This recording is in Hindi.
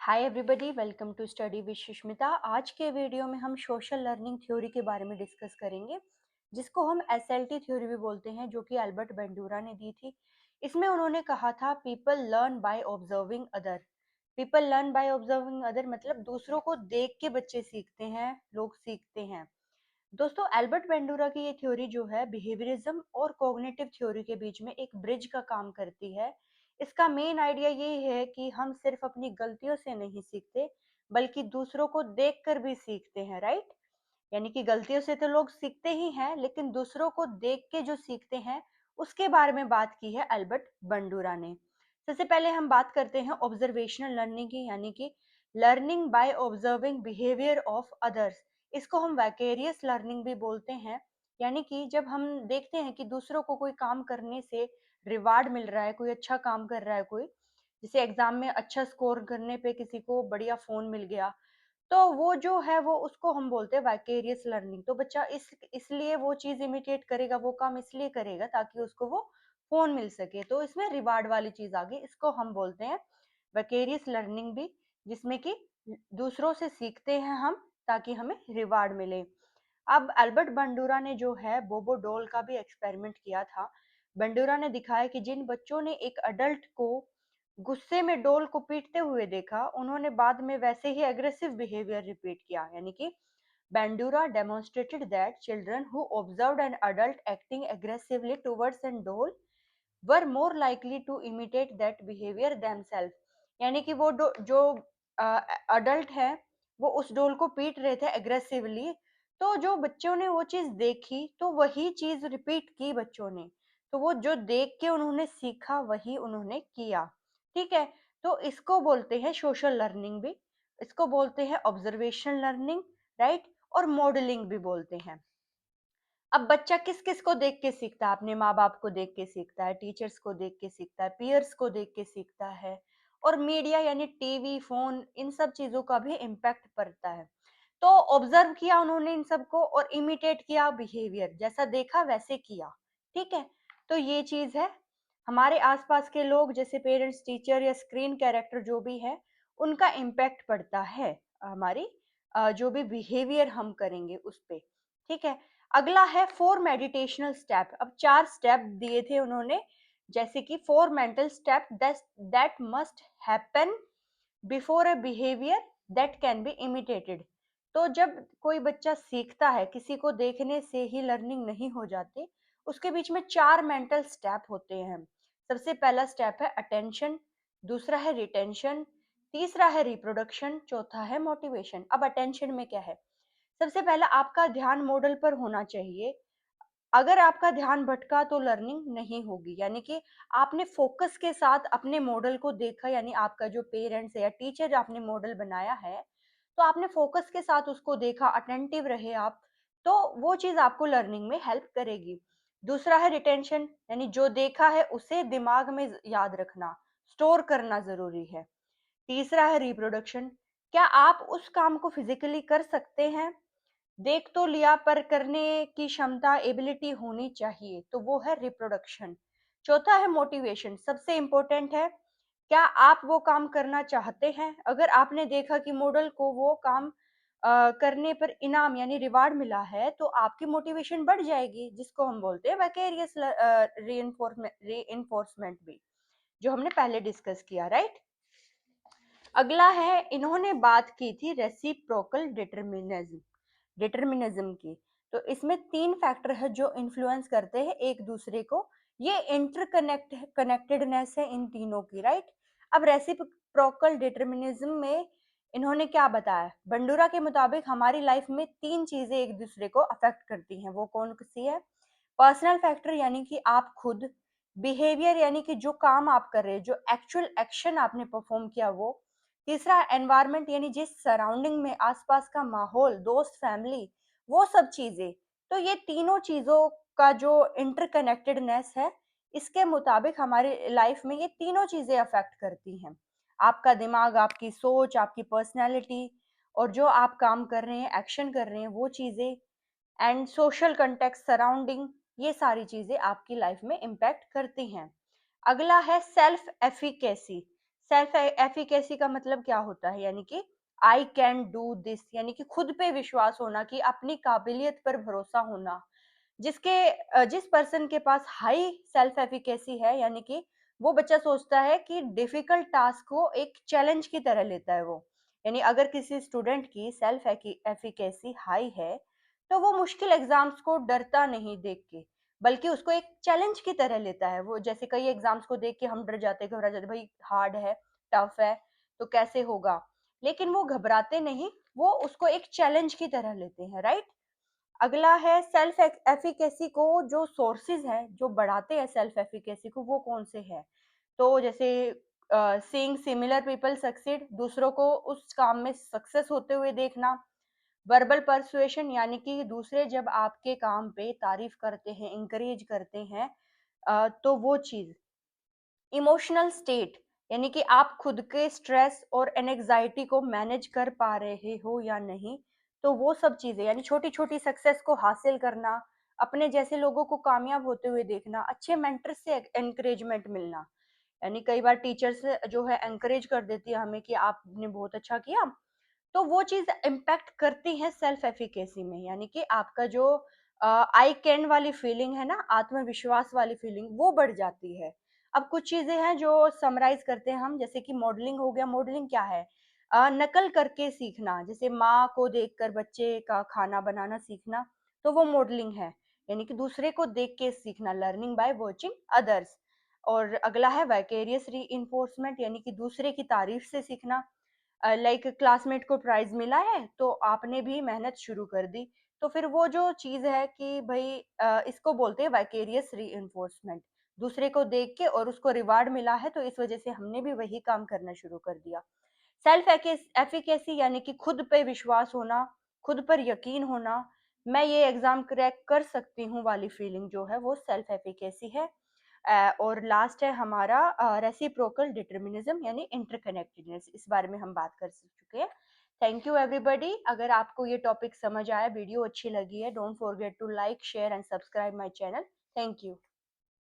Hi everybody, welcome to study with Sushmita. आज के वीडियो में हम सोशल लर्निंग थ्योरी के बारे में डिस्कस करेंगे, जिसको हम एसएलटी थ्योरी भी बोलते हैं, जो कि अल्बर्ट बंडूरा ने दी थी। इसमें उन्होंने कहा था people learn by observing other. People learn by observing other मतलब दूसरों को देख के बच्चे सीखते हैं, लोग सीखते हैं। दोस्तों, एल्बर्ट बेंडूरा की ये थ्योरी जो है बिहेवियरिज्म और कॉग्निटिव थ्योरी के बीच में एक ब्रिज का काम करती है। इसका मेन आइडिया ये है कि हम सिर्फ अपनी गलतियों से नहीं सीखते, बल्कि दूसरों को देखकर भी सीखते हैं, राइट। यानी कि गलतियों से तो लोग सीखते ही हैं, लेकिन दूसरों को देख के जो सीखते हैं उसके बारे में बात की है एल्बर्ट बंडूरा ने। सबसे पहले हम बात करते हैं ऑब्जर्वेशनल लर्निंग की, यानी कि learning by observing behaviour of others. इसको हम वैकेरियस लर्निंग भी बोलते हैं। यानी कि जब हम देखते हैं कि दूसरों को कोई काम करने से रिवार्ड मिल रहा है, कोई अच्छा काम कर रहा है, कोई जैसे एग्जाम में अच्छा स्कोर करने पे किसी को बढ़िया फोन मिल गया, तो वो जो है वो उसको हम बोलते हैं वाइकेरियस लर्निंग। तो बच्चा इसलिए वो चीज इमिटेट करेगा, वो काम इसलिए करेगा ताकि उसको वो फोन मिल सके। तो इसमें रिवार्ड वाली चीज आ गई, इसको हम बोलते हैं वाइकेरियस लर्निंग भी, जिसमें कि दूसरों से सीखते हैं हम ताकि हमें रिवार्ड मिले। अब अल्बर्ट बंडूरा ने जो है बोबो डॉल का भी एक्सपेरिमेंट किया था। बंडूरा ने दिखाया कि जिन बच्चों ने एक अडल्ट को गुस्से में डॉल को पीटते हुए देखा, उन्होंने बाद में वैसे ही एग्रेसिव बिहेवियर रिपीट किया। यानी कि Bandura demonstrated that children who observed an adult acting aggressively towards an doll were more likely to imitate that behavior themselves। यानी कि वो जो अडल्ट है वो उस डोल को पीट रहे थे एग्रेसिवली, तो जो बच्चों ने वो चीज देखी तो वही चीज रिपीट की बच्चों ने। तो वो जो देख के उन्होंने सीखा वही उन्होंने किया। ठीक है। तो इसको बोलते हैं सोशल लर्निंग भी, इसको बोलते हैं ऑब्जर्वेशन लर्निंग, राइट, और मॉडलिंग भी बोलते हैं। अब बच्चा किस किस को देख के सीखता है? अपने माँ बाप को देख के सीखता है, टीचर्स को देख के सीखता है, पियर्स को देख के सीखता है, और मीडिया यानी टीवी, फोन, इन सब चीजों का भी इम्पैक्ट पड़ता है। तो ऑब्जर्व किया उन्होंने इन सबको और इमिटेट किया, बिहेवियर जैसा देखा वैसे किया। ठीक है। तो ये चीज है। हमारे आसपास के लोग जैसे पेरेंट्स, टीचर या स्क्रीन कैरेक्टर जो भी है, उनका इम्पैक्ट पड़ता है हमारी जो भी बिहेवियर हम करेंगे उस पे। ठीक है। अगला है 4 मेडिटेशनल स्टेप। अब 4 स्टेप दिए थे उन्होंने, जैसे कि 4 mental step that must happen before a behaviour that can be imitated. तो जब कोई बच्चा सीखता है, किसी को देखने से ही लर्निंग नहीं हो जाती, उसके बीच में 4 मेंटल स्टेप होते हैं। सबसे पहला स्टेप है अटेंशन, दूसरा है रिटेंशन, तीसरा है रिप्रोडक्शन, चौथा है मोटिवेशन। अब अटेंशन में क्या है? सबसे पहला आपका ध्यान मॉडल पर होना चाहिए। अगर आपका ध्यान भटका तो लर्निंग नहीं होगी। यानी कि आपने फोकस के साथ अपने मॉडल को देखा, यानी आपका जो पेरेंट्स है या टीचर आपने मॉडल बनाया है, तो आपने फोकस के साथ उसको देखा, अटेंटिव रहे आप, तो वो चीज आपको लर्निंग में हेल्प करेगी। दूसरा है रिटेंशन, यानी जो देखा है उसे दिमाग में याद रखना, स्टोर करना जरूरी है। तीसरा है रिप्रोडक्शन, क्या आप उस काम को फिजिकली कर सकते हैं? देख तो लिया पर करने की क्षमता, एबिलिटी होनी चाहिए, तो वो है रिप्रोडक्शन। चौथा है मोटिवेशन, सबसे इंपॉर्टेंट है, क्या आप वो काम करना चाहते हैं? अगर आपने देखा कि मॉडल को वो काम करने पर इनाम यानी रिवार्ड मिला है, तो आपकी मोटिवेशन बढ़ जाएगी, जिसको हम बोलते हैं वैकेरियस रीइंफोर्समेंट भी, जो हमने पहले डिस्कस किया, राइट। अगला है, इन्होंने बात की थी रेसिप्रोकल डिटर्मिनिज्म की। तो इसमें 3 फैक्टर है जो इन्फ्लुएंस करते हैं एक दूसरे को। ये कनेक्टेडनेस है इन तीनों की, राइट। अब रेसिप्रोकल डिटर्मिनिज्म में इन्होंने क्या बताया? बंडूरा के मुताबिक हमारी लाइफ में 3 चीजें एक दूसरे को अफेक्ट करती हैं। वो कौन सी है? पर्सनल फैक्टर, यानी कि आप खुद, बिहेवियर यानी कि जो काम आप कर रहे हैं, जो एक्चुअल एक्शन आपने परफॉर्म किया वो, तीसरा एनवायरनमेंट यानी जिस सराउंडिंग में, आसपास का माहौल, दोस्त, फैमिली, वो सब चीजें। तो ये तीनों चीजों का जो इंटरकनेक्टेडनेस है, इसके मुताबिक हमारी लाइफ में ये तीनों चीजें अफेक्ट करती हैं। आपका दिमाग, आपकी सोच, आपकी पर्सनैलिटी, और जो आप काम कर रहे हैं, एक्शन कर रहे हैं, वो चीजें, एंड सोशल कंटेक्स्ट, सराउंडिंग, ये सारी चीजें आपकी लाइफ में इम्पैक्ट करती हैं। अगला है सेल्फ एफिकेसी। सेल्फ एफिकेसी का मतलब क्या होता है, यानी कि आई कैन डू दिस, यानी कि खुद पे विश्वास होना, कि अपनी काबिलियत पर भरोसा होना। जिस पर्सन के पास हाई सेल्फ एफिकेसी है, यानी कि वो बच्चा सोचता है कि डिफिकल्ट टास्क को एक चैलेंज की तरह लेता है वो। यानी अगर किसी स्टूडेंट की सेल्फ एफिकेसी हाई है, तो वो मुश्किल एग्जाम्स को डरता नहीं देख के, बल्कि उसको एक चैलेंज की तरह लेता है वो। जैसे कई एग्जाम्स को देख के हम डर जाते, घबरा जाते, भाई हार्ड है, टफ है, तो कैसे होगा। लेकिन वो घबराते नहीं, वो उसको एक चैलेंज की तरह लेते हैं, राइट। अगला है सेल्फ एफिकेसी को जो सोर्सेज हैं जो बढ़ाते हैं सेल्फ एफिकेसी को, वो कौन से हैं। तो जैसे सीइंग सिमिलर पीपल सक्सीड, दूसरों को उस काम में सक्सेस होते हुए देखना। वर्बल परसुएशन, यानी कि दूसरे जब आपके काम पे तारीफ करते हैं, इंकरेज करते हैं, तो वो चीज। इमोशनल स्टेट, यानी कि आप खुद के स्ट्रेस और एनजाइटी को मैनेज कर पा रहे हो या नहीं, तो वो सब चीजें, यानी छोटी छोटी सक्सेस को हासिल करना, अपने जैसे लोगों को कामयाब होते हुए देखना, अच्छे मेंटर से एनकरेजमेंट मिलना। यानी कई बार टीचर्स जो है एनकरेज कर देती है हमें कि आपने बहुत अच्छा किया, तो वो चीज इम्पैक्ट करती है सेल्फ एफिकेसी में। यानी कि आपका जो आई कैन वाली फीलिंग है ना, आत्मविश्वास वाली फीलिंग, वो बढ़ जाती है। अब कुछ चीजें हैं जो समराइज करते हैं हम, जैसे कि मॉडलिंग हो गया। मॉडलिंग क्या है? नकल करके सीखना, जैसे माँ को देखकर बच्चे का खाना बनाना सीखना, तो वो मॉडलिंग है। यानी कि दूसरे को देख के सीखना, लर्निंग बाय वॉचिंग अदर्स। और अगला है वाइकेरियस री, यानी कि दूसरे की तारीफ से सीखना। लाइक क्लासमेट को प्राइज मिला है, तो आपने भी मेहनत शुरू कर दी। तो फिर वो जो चीज है कि भाई, इसको बोलते हैं वाइकेरियस री, दूसरे को देख के और उसको रिवार्ड मिला है, तो इस वजह से हमने भी वही काम करना शुरू कर दिया। सेल्फ एफिकेसी, यानी कि खुद पे विश्वास होना, खुद पर यकीन होना, मैं ये एग्जाम क्रैक कर सकती हूँ वाली फीलिंग जो है, वो सेल्फ एफिकेसी है। और लास्ट है हमारा रेसिप्रोकल डिटर्मिनिज्म, यानी इंटरकनेक्टेडनेस। इस बारे में हम बात कर चुके हैं। Thank you everybody. अगर आपको ये टॉपिक समझ आया, वीडियो अच्छी लगी है, don't forget to like, share and subscribe my channel. Thank you.